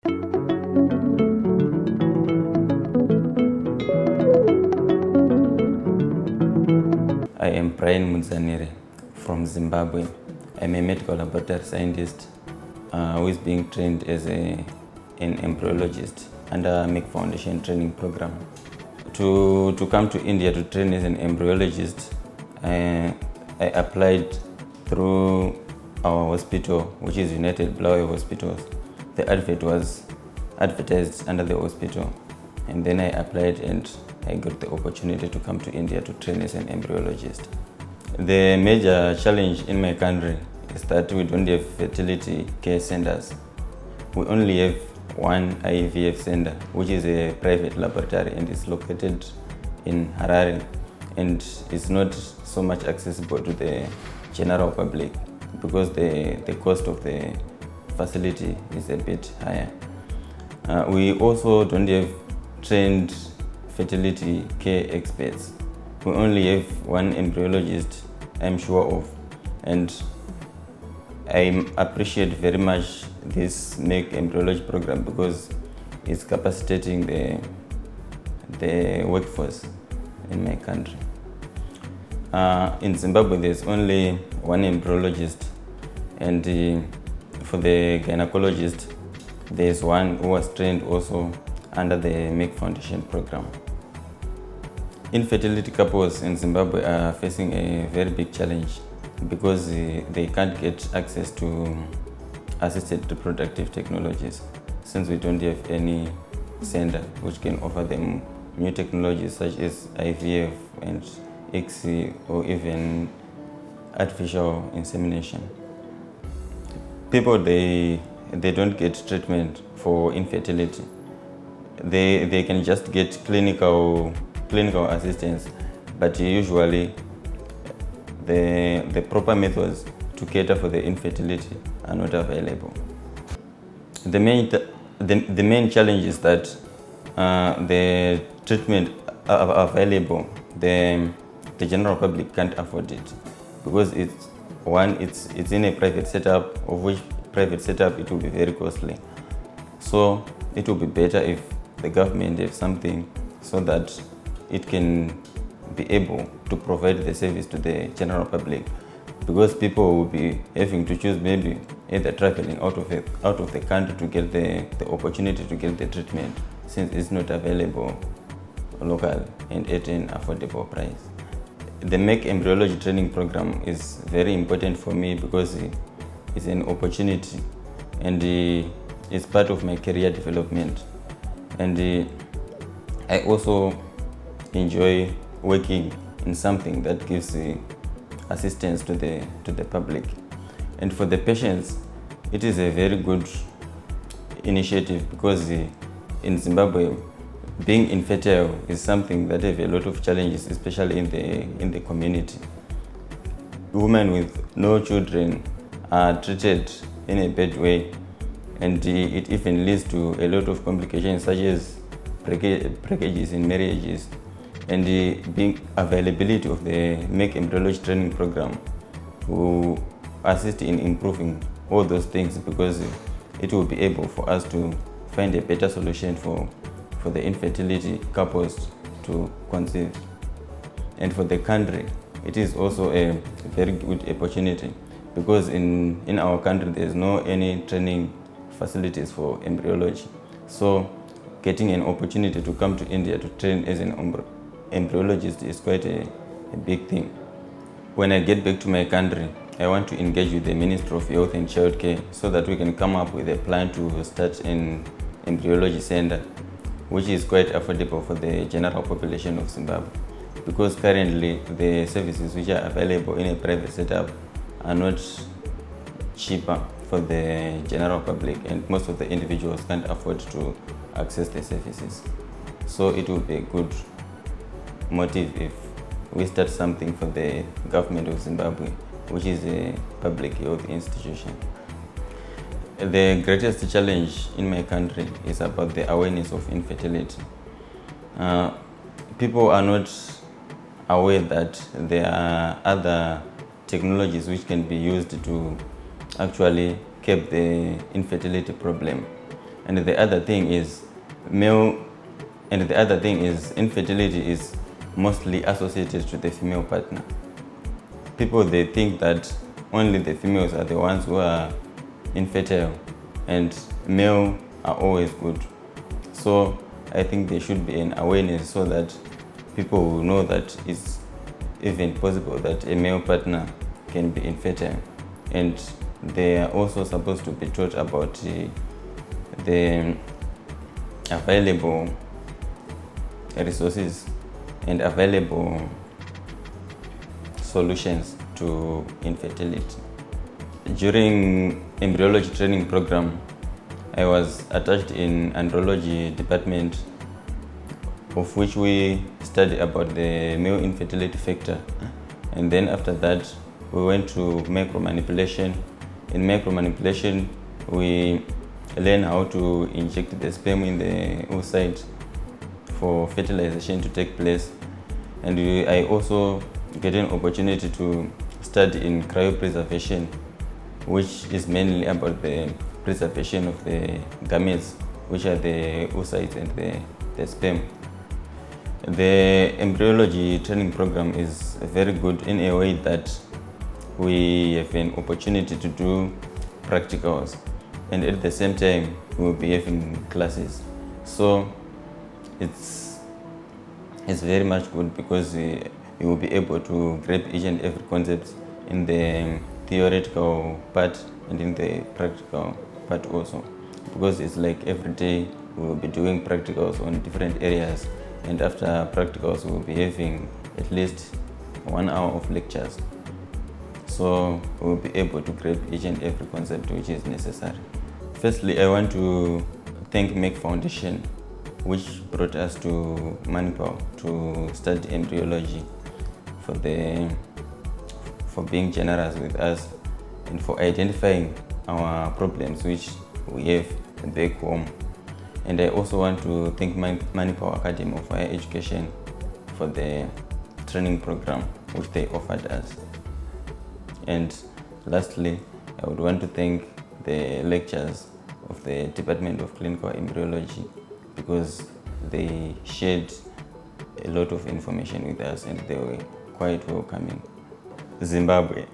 I am Mudzanire from Zimbabwe. I'm a medical laboratory scientist who is being trained as an embryologist under Merck Foundation training program. To come to India to train as an embryologist, I applied through our hospital, which is United Blower Hospitals. The advert was advertised under the hospital, and then I applied and I got the opportunity to come to India to train as an embryologist. The major challenge in my country is that we don't have fertility care centers. We only have one IVF center, which is a private laboratory, and it's located in Harare, and it's not so much accessible to the general public because the cost of the facility is a bit higher. We also don't have trained fertility care experts. We only have one embryologist I'm sure of, and I appreciate very much this Merck Embryology program because it's capacitating the workforce in my country. In Zimbabwe, there's only one embryologist, and for the gynecologist, there's one who was trained also under the Merck Foundation program. Infertility couples in Zimbabwe are facing a very big challenge because they can't get access to assisted reproductive technologies since we don't have any center which can offer them new technologies such as IVF and IRSI or even artificial insemination. People, they don't get treatment for infertility. They can just get clinical assistance, but usually the proper methods to cater for the infertility are not available. The main challenge is that the treatment available, the general public can't afford it because it's in a private setup, of which private setup it will be very costly. So it will be better if the government has something so that it can be able to provide the service to the general public, because people will be having to choose maybe either traveling out of the country to get the opportunity to get the treatment since it's not available local and at an affordable price. The Merck Embryology training program is very important for me because it's an opportunity and it's part of my career development, and I also enjoy working in something that gives assistance to the public. And for the patients, it is a very good initiative because in Zimbabwe, being infertile is something that have a lot of challenges, especially in the community. Women with no children are treated in a bad way, and it even leads to a lot of complications such as breakages in marriages. And the being availability of the Merck Embryology training program will assist in improving all those things because it will be able for us to find a better solution for the infertility couples to conceive. And for the country, it is also a very good opportunity because in our country there's no any training facilities for embryology. So getting an opportunity to come to India to train as an embryologist is quite a big thing. When I get back to my country, I want to engage with the Ministry of Health and Childcare so that we can come up with a plan to start an embryology center, which is quite affordable for the general population of Zimbabwe. Because currently the services which are available in a private setup are not cheaper for the general public, and most of the individuals can't afford to access the services. So it will be a good motive if we start something for the government of Zimbabwe, which is a public health institution. The greatest challenge in my country is about the awareness of infertility. People are not aware that there are other technologies which can be used to actually curb the infertility problem. And the other thing is infertility is mostly associated to the female partner. People, they think that only the females are the ones who are infertile and male are always good. So I think there should be an awareness so that people will know that it's even possible that a male partner can be infertile. And they are also supposed to be taught about the available resources and available solutions to infertility. During embryology training program, I was attached in andrology department, of which we studied about the male infertility factor. And then after that, we went to micromanipulation. In micromanipulation, we learn how to inject the sperm in the oocyte for fertilization to take place. And I also get an opportunity to study in cryopreservation, which is mainly about the preservation of the gametes, which are the oocytes and the sperm. The embryology training program is very good in a way that we have an opportunity to do practicals, and at the same time we will be having classes. So it's very much good because you will be able to grab each and every concept in the theoretical part and in the practical part also, because it's like every day we will be doing practicals on different areas, and after practicals we will be having at least 1 hour of lectures. So we will be able to grab each and every concept which is necessary. Firstly, I want to thank Merck Foundation, which brought us to Manipal to study embryology, for being generous with us and for identifying our problems which we have back home. And I also want to thank Manipal Academy of Higher Education for the training program which they offered us. And lastly, I would want to thank the lecturers of the Department of Clinical Embryology, because they shared a lot of information with us and they were quite welcoming. Zimbabwe.